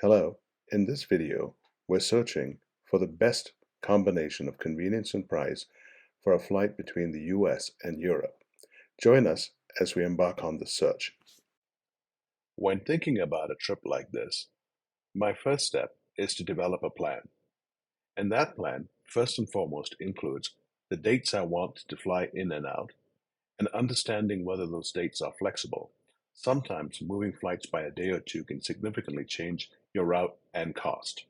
Hello, in this video, we're searching for the best combination of convenience and price for a flight between the US and Europe. Join us as we embark on this search. When thinking about a trip like this, my first step is to develop a plan. And that plan, first and foremost, includes the dates I want to fly in and out, and understanding whether those dates are flexible. Sometimes moving flights by a day or two can significantly change your route and cost.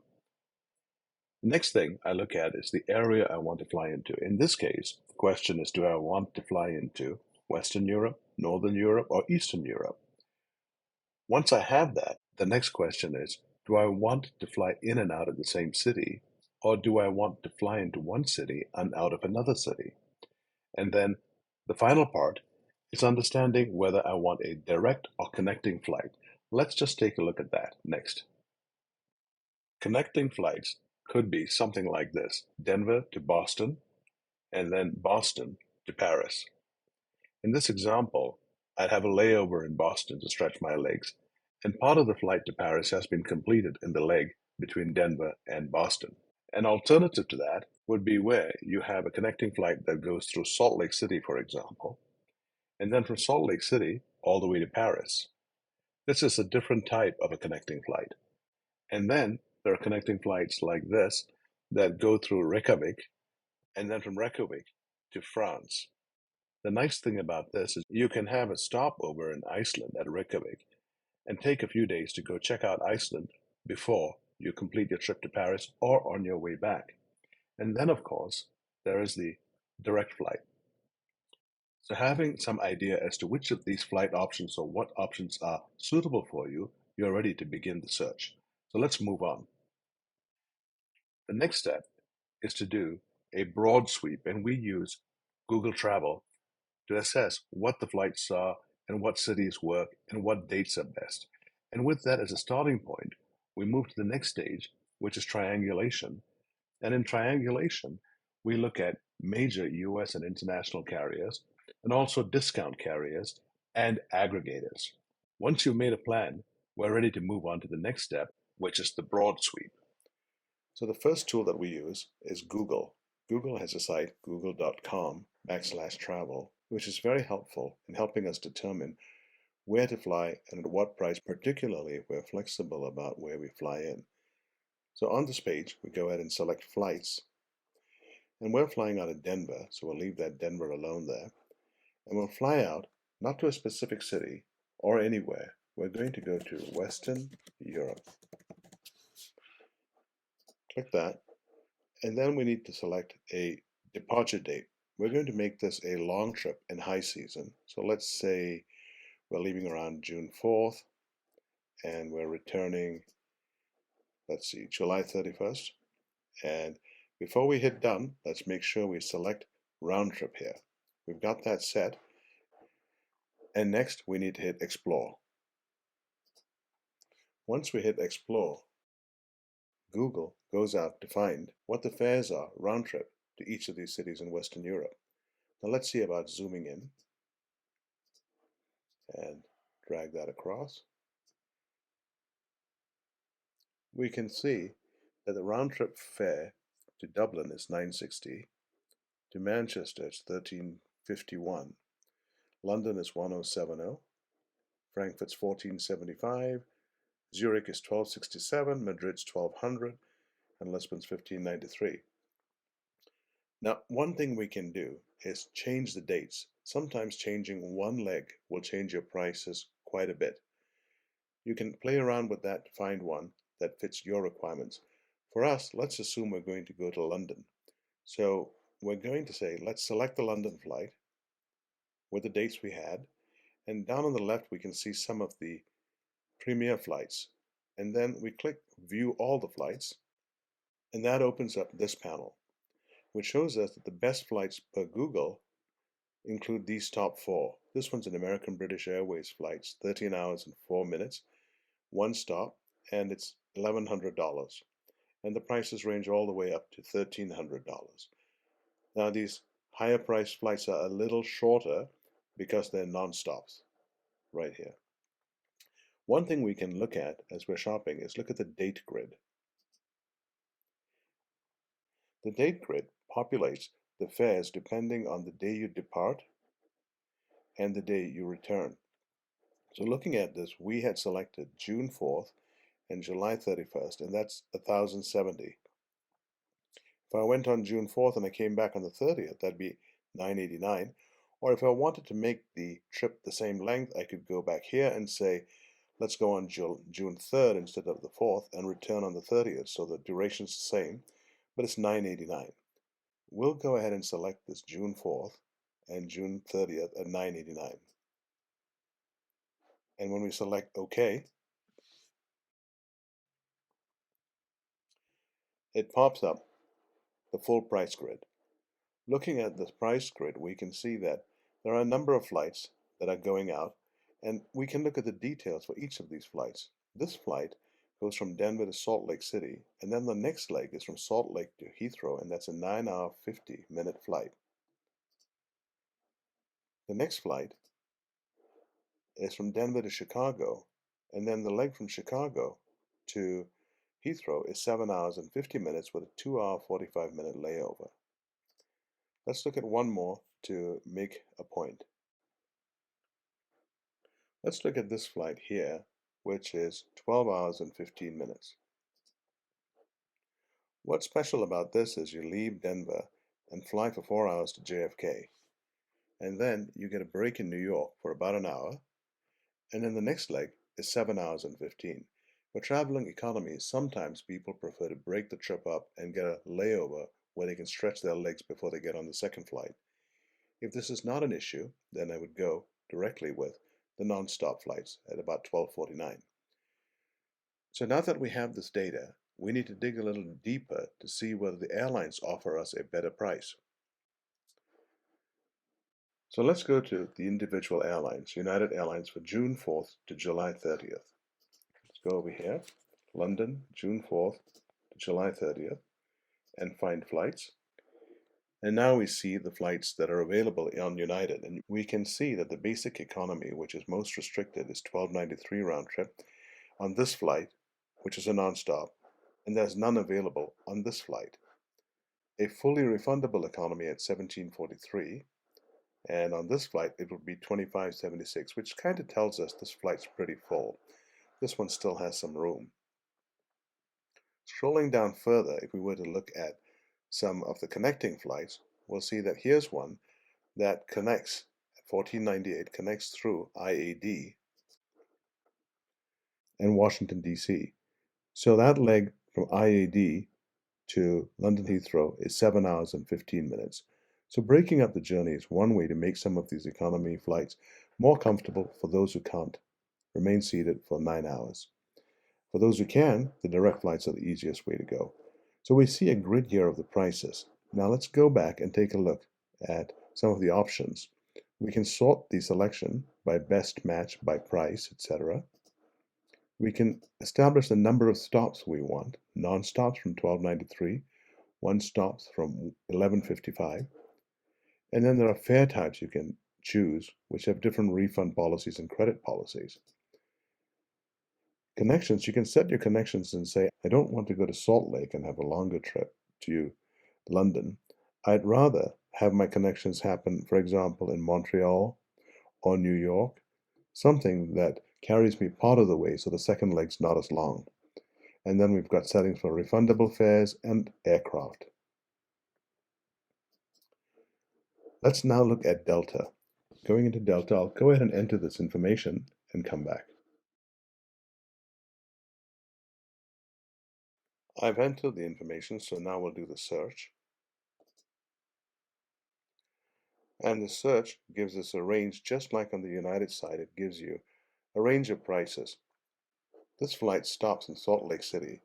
The next thing I look at is the area I want to fly into. In this case, the question is, do I want to fly into Western Europe, Northern Europe, or Eastern Europe? Once I have that, the next question is, do I want to fly in and out of the same city, or do I want to fly into one city and out of another city? And then the final part is understanding whether I want a direct or connecting flight. Let's just take a look at that next. Connecting flights could be something like this: Denver to Boston, and then Boston to Paris. In this example, I'd have a layover in Boston to stretch my legs, and part of the flight to Paris has been completed in the leg between Denver and Boston. An alternative to that would be where you have a connecting flight that goes through Salt Lake City, for example, and then from Salt Lake City all the way to Paris. This is a different type of a connecting flight. And then there are connecting flights like this that go through Reykjavik, and then from Reykjavik to France. The nice thing about this is you can have a stopover in Iceland at Reykjavik and take a few days to go check out Iceland before you complete your trip to Paris or on your way back. And then, of course, there is the direct flight. So having some idea as to which of these flight options or what options are suitable for you, you're ready to begin the search. So let's move on. The next step is to do a broad sweep, and we use Google Travel to assess what the flights are and what cities work and what dates are best. And with that as a starting point, we move to the next stage, which is triangulation. And in triangulation, we look at major US and international carriers and also discount carriers and aggregators. Once you've made a plan, we're ready to move on to the next step, which is the broad sweep. So the first tool that we use is Google. Google has a site, google.com/travel, which is very helpful in helping us determine where to fly and at what price, particularly if we're flexible about where we fly in. So on this page, we go ahead and select flights. And we're flying out of Denver, so we'll leave that Denver alone there. And we'll fly out, not to a specific city or anywhere. We're going to go to Western Europe. Click that. And then we need to select a departure date. We're going to make this a long trip in high season. So let's say we're leaving around June 4th and we're returning, let's see, July 31st. And before we hit done, let's make sure we select round trip here. We've got that set. And next we need to hit explore. Once we hit explore, Google goes out to find what the fares are round trip to each of these cities in Western Europe. Now let's see about zooming in and drag that across. We can see that the round trip fare to Dublin is $9.60, to Manchester it's $13.51, London is $10.70, Frankfurt's $14.75, Zurich is $12.67, Madrid's $12.00, and Lisbon's $15.93. Now, one thing we can do is change the dates. Sometimes changing one leg will change your prices quite a bit. You can play around with that to find one that fits your requirements. For us, let's assume we're going to go to London. So we're going to say, let's select the London flight with the dates we had, and down on the left we can see some of the premier flights. And then we click View All the Flights, and that opens up this panel, which shows us that the best flights per Google include these top four. This one's an American British Airways flight, 13 hours and 4 minutes, one stop, and it's $1,100. And the prices range all the way up to $1,300. Now these higher priced flights are a little shorter because they're non-stops right here. One thing we can look at as we're shopping is look at the date grid. The date grid populates the fares depending on the day you depart and the day you return. So looking at this, we had selected June 4th and July 31st, and that's 1,070. If I went on June 4th and I came back on the 30th, that'd be 989. Or if I wanted to make the trip the same length, I could go back here and say, let's go on June 3rd instead of the 4th and return on the 30th. So the duration's the same, but it's 989. We'll go ahead and select this June 4th and June 30th at 989. And when we select OK, it pops up the full price grid. Looking at this price grid, we can see that there are a number of flights that are going out, and we can look at the details for each of these flights. This flight goes from Denver to Salt Lake City, and then the next leg is from Salt Lake to Heathrow, and that's a 9-hour, 50-minute flight. The next flight is from Denver to Chicago, and then the leg from Chicago to Heathrow is 7 hours and 50 minutes with a 2-hour, 45-minute layover. Let's look at one more to make a point. Let's look at this flight here, which is 12 hours and 15 minutes. What's special about this is you leave Denver and fly for 4 hours to JFK, and then you get a break in New York for about an hour, and then the next leg is 7 hours and 15. For traveling economy, sometimes people prefer to break the trip up and get a layover where they can stretch their legs before they get on the second flight. If this is not an issue, then I would go directly with the non-stop flights at about 12:49. So now that we have this data, we need to dig a little deeper to see whether the airlines offer us a better price. So let's go to the individual airlines, United Airlines for June 4th to July 30th. Let's go over here, London, June 4th to July 30th, and find flights. And now we see the flights that are available on United, and we can see that the basic economy, which is most restricted, is $12.93 round trip on this flight, which is a non-stop, and there's none available on this flight. A fully refundable economy at $17.43, and on this flight it would be $25.76, which kind of tells us this flight's pretty full. This one still has some room. Scrolling down further, if we were to look at some of the connecting flights, we'll see that here's one that connects at $14.98, connects through IAD and Washington, D.C. So that leg from IAD to London Heathrow is 7 hours and 15 minutes. So breaking up the journey is one way to make some of these economy flights more comfortable for those who can't remain seated for 9 hours. For those who can, the direct flights are the easiest way to go. So we see a grid here of the prices. Now let's go back and take a look at some of the options. We can sort the selection by best match, by price, etc. We can establish the number of stops we want, non-stops from 12.93, one stops from 11.55, and then there are fare types you can choose which have different refund policies and credit policies. Connections, you can set your connections and say, I don't want to go to Salt Lake and have a longer trip to London. I'd rather have my connections happen, for example, in Montreal or New York, something that carries me part of the way so the second leg's not as long. And then we've got settings for refundable fares and aircraft. Let's now look at Delta. Going into Delta, I'll go ahead and enter this information and come back. I've entered the information, so now we'll do the search. And the search gives us a range, just like on the United side, it gives you a range of prices. This flight stops in Salt Lake City,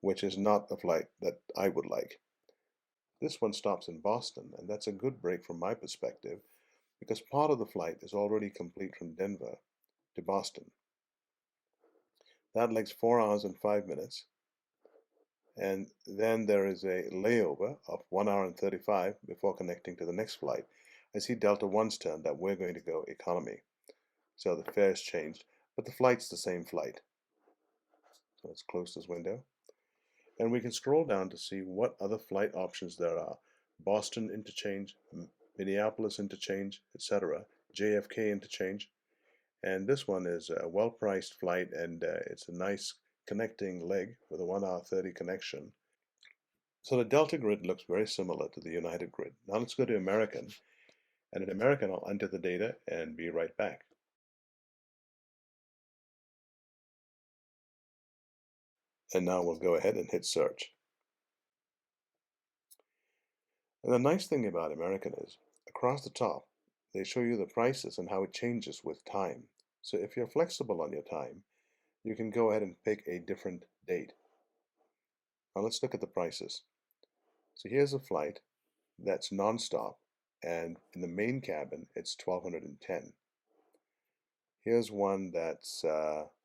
which is not a flight that I would like. This one stops in Boston, and that's a good break from my perspective, because part of the flight is already complete from Denver to Boston. That leg's 4 hours and 5 minutes, and then there is a layover of 1 hour and 35 before connecting to the next flight. I see Delta One's turn that we're going to go economy, so the fare's changed. but the flight's the same flight. So let's close this window. And we can scroll down to see what other flight options there are. Boston interchange, Minneapolis interchange, etc., JFK interchange. And this one is a well-priced flight, and it's a nice connecting leg with a 1 hour 30 connection. So the Delta grid looks very similar to the United grid. Now let's go to American, and in American I'll enter the data and be right back. And now we'll go ahead and hit search. And the nice thing about American is, across the top, they show you the prices and how it changes with time. So if you're flexible on your time, you can go ahead and pick a different date. Now let's look at the prices. So here's a flight that's non-stop, and in the main cabin it's $1,210. Here's one that's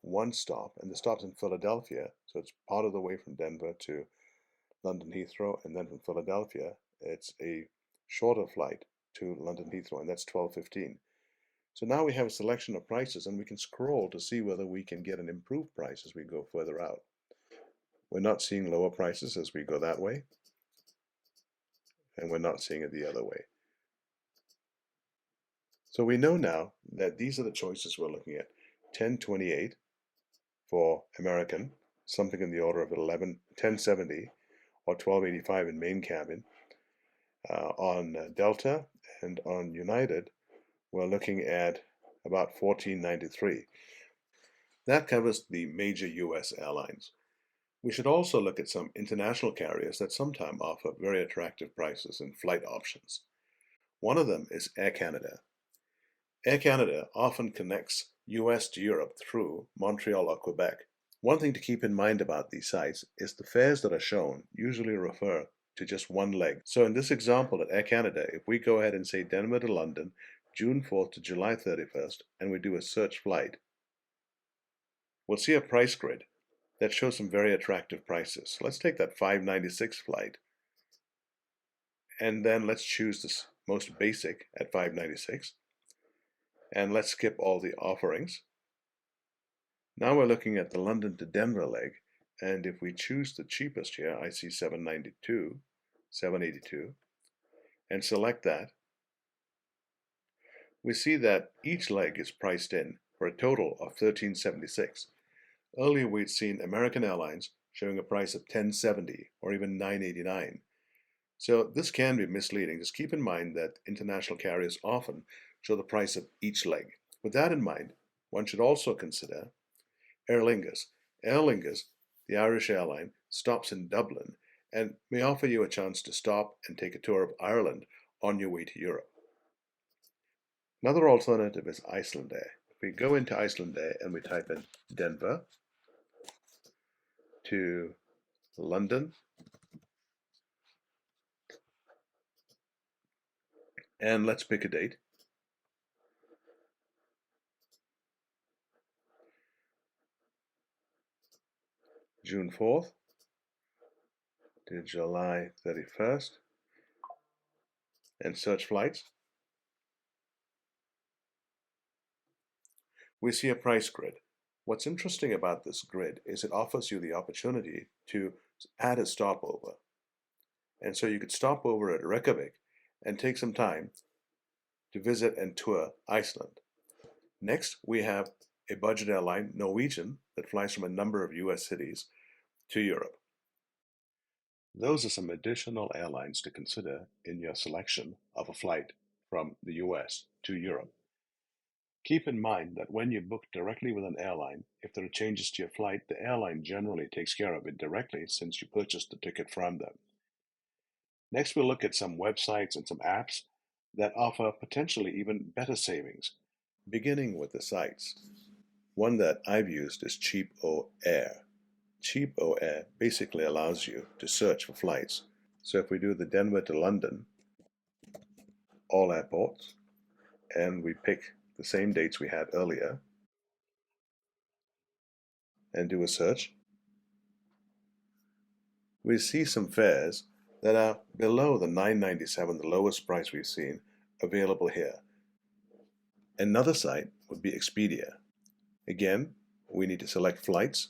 one stop, and the stop's in Philadelphia, so it's part of the way from Denver to London Heathrow, and then from Philadelphia it's a shorter flight to London Heathrow, and that's $12.15. So now we have a selection of prices, and we can scroll to see whether we can get an improved price as we go further out. We're not seeing lower prices as we go that way, and we're not seeing it the other way. So we know now that these are the choices we're looking at. 1028 for American, something in the order of 1070 or 1285 in main cabin. On Delta and on United, we're looking at about 1493. That covers the major US airlines. We should also look at some international carriers that sometimes offer very attractive prices and flight options. One of them is Air Canada. Air Canada often connects US to Europe through Montreal or Quebec. One thing to keep in mind about these sites is the fares that are shown usually refer to just one leg. So in this example at Air Canada, if we go ahead and say Denver to London, June 4th to July 31st, and we do a search flight, we'll see a price grid that shows some very attractive prices. So let's take that 596 flight, and then let's choose this most basic at 596, and let's skip all the offerings. Now we're looking at the London to Denver leg, and if we choose the cheapest here, I see 782, and select that, we see that each leg is priced in for a total of $1376. Earlier we'd seen American Airlines showing a price of $1070 or even $989. So this can be misleading. Just keep in mind that international carriers often show the price of each leg. With that in mind, one should also consider Aer Lingus. Aer Lingus, the Irish airline, stops in Dublin and may offer you a chance to stop and take a tour of Ireland on your way to Europe. Another alternative is Iceland Air. If we go into Iceland Air and we type in Denver to London, and let's pick a date. June 4th to July 31st, and search flights. We see a price grid. What's interesting about this grid is it offers you the opportunity to add a stopover. And so you could stop over at Reykjavik and take some time to visit and tour Iceland. Next, we have a budget airline, Norweigen, that flies from a number of US cities to Europe. Those are some additional airlines to consider in your selection of a flight from the US to Europe. Keep in mind that when you book directly with an airline, if there are changes to your flight, the airline generally takes care of it directly since you purchased the ticket from them. Next, we'll look at some websites and some apps that offer potentially even better savings, beginning with the sites. One that I've used is CheapOAir. CheapOAir basically allows you to search for flights. So if we do the Denver to London, all airports, and we pick the same dates we had earlier, and do a search, we see some fares that are below the $997, the lowest price we've seen, available here. Another site would be Expedia. Again, we need to select flights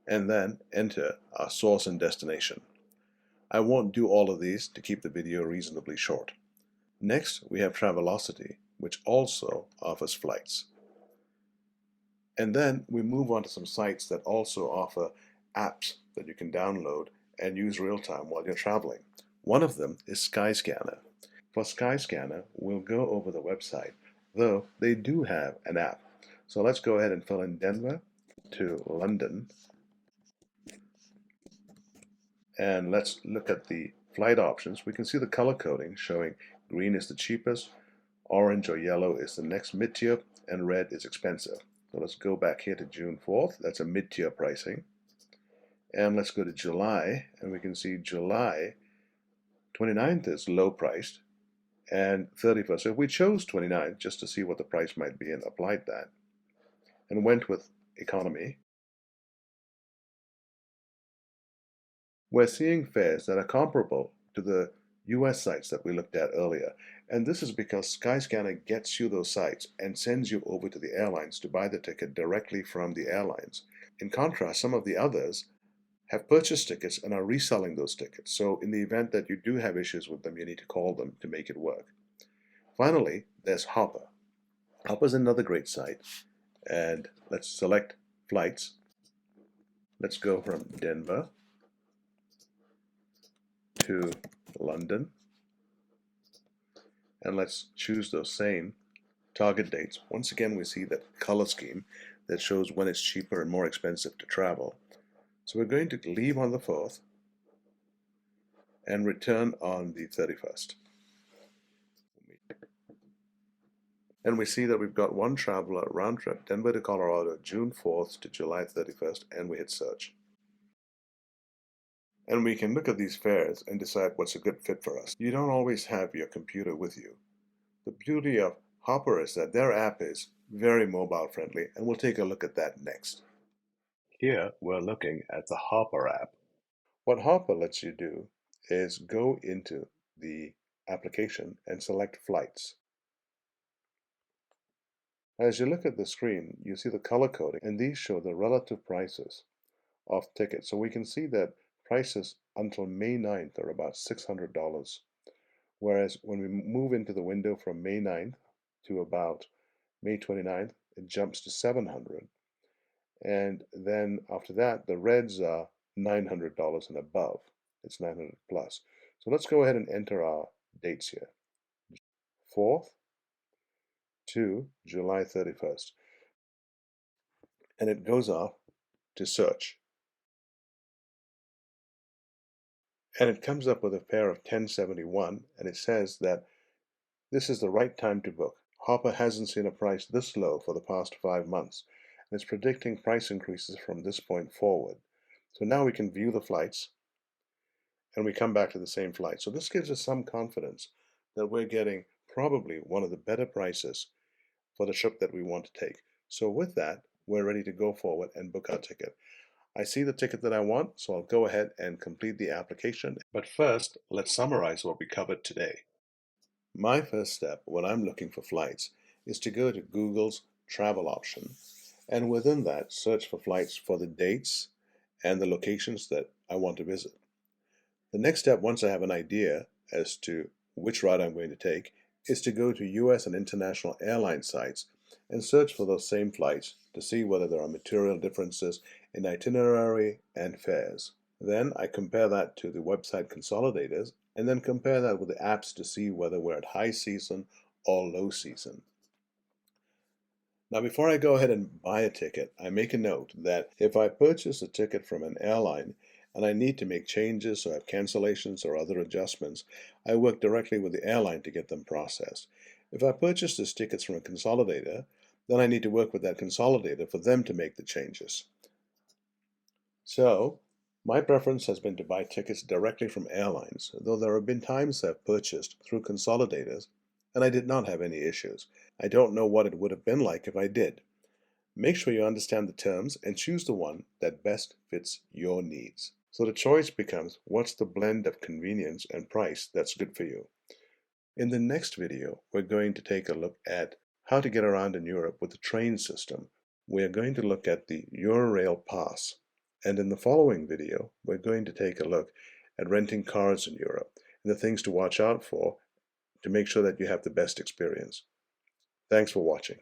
and then enter our source and destination. I won't do all of these to keep the video reasonably short. Next, we have Travelocity, which also offers flights. And then we move on to some sites that also offer apps that you can download and use real time while you're traveling. One of them is Skyscanner. For Skyscanner, we'll go over the website, though they do have an app. So let's go ahead and fill in Denver to London, and let's look at the flight options. We can see the color coding showing green is the cheapest, orange or yellow is the next mid-tier, and red is expensive. So let's go back here to June 4th. That's a mid-tier pricing. And let's go to July, and we can see July 29th is low priced, and 31st. So if we chose 29th just to see what the price might be and applied that, and went with economy, we're seeing fares that are comparable to the US sites that we looked at earlier. And this is because Skyscanner gets you those sites and sends you over to the airlines to buy the ticket directly from the airlines. In contrast, some of the others have purchased tickets and are reselling those tickets. So in the event that you do have issues with them, you need to call them to make it work. Finally, there's Hopper. Hopper is another great site. And let's select flights. Let's go from Denver to London, and let's choose those same target dates. Once again, we see that color scheme that shows when it's cheaper and more expensive to travel. So we're going to leave on the 4th and return on the 31st. And we see that we've got one traveler round trip, Denver to Colorado, June 4th to July 31st, and we hit search. And we can look at these fares and decide what's a good fit for us. You don't always have your computer with you. The beauty of Hopper is that their app is very mobile friendly, and we'll take a look at that next. Here we're looking at the Hopper app. What Hopper lets you do is go into the application and select flights. As you look at the screen, you see the color coding, and these show the relative prices of tickets. So we can see that prices until May 9th are about $600, whereas when we move into the window from May 9th to about May 29th, it jumps to $700. And then after that, the reds are $900 and above. It's 900 plus. So let's go ahead and enter our dates here. 4th to July 31st. And it goes off to search. And it comes up with a fare of $10.71, and it says that this is the right time to book. Hopper hasn't seen a price this low for the past 5 months, and it's predicting price increases from this point forward. So now we can view the flights, and we come back to the same flight. So this gives us some confidence that we're getting probably one of the better prices for the trip that we want to take. So with that, we're ready to go forward and book our ticket. I see the ticket that I want, so I'll go ahead and complete the application. But first, let's summarize what we covered today. My first step when I'm looking for flights is to go to Google's travel option, and within that, search for flights for the dates and the locations that I want to visit. The next step, once I have an idea as to which route I'm going to take, is to go to US and international airline sites and search for those same flights to see whether there are material differences in itinerary and fares. Then I compare that to the website consolidators and then compare that with the apps to see whether we're at high season or low season. Now, before I go ahead and buy a ticket, I make a note that if I purchase a ticket from an airline and I need to make changes or have cancellations or other adjustments, I work directly with the airline to get them processed. If I purchase these tickets from a consolidator, then I need to work with that consolidator for them to make the changes. So, my preference has been to buy tickets directly from airlines, though there have been times I've purchased through consolidators and I did not have any issues. I don't know what it would have been like if I did. Make sure you understand the terms and choose the one that best fits your needs. So the choice becomes what's the blend of convenience and price that's good for you. In the next video, we're going to take a look at how to get around in Europe with the train system. we are going to look at the Eurail Pass, and in the following video we're going to take a look at renting cars in Europe and the things to watch out for to make sure that you have the best experience. Thanks for watching.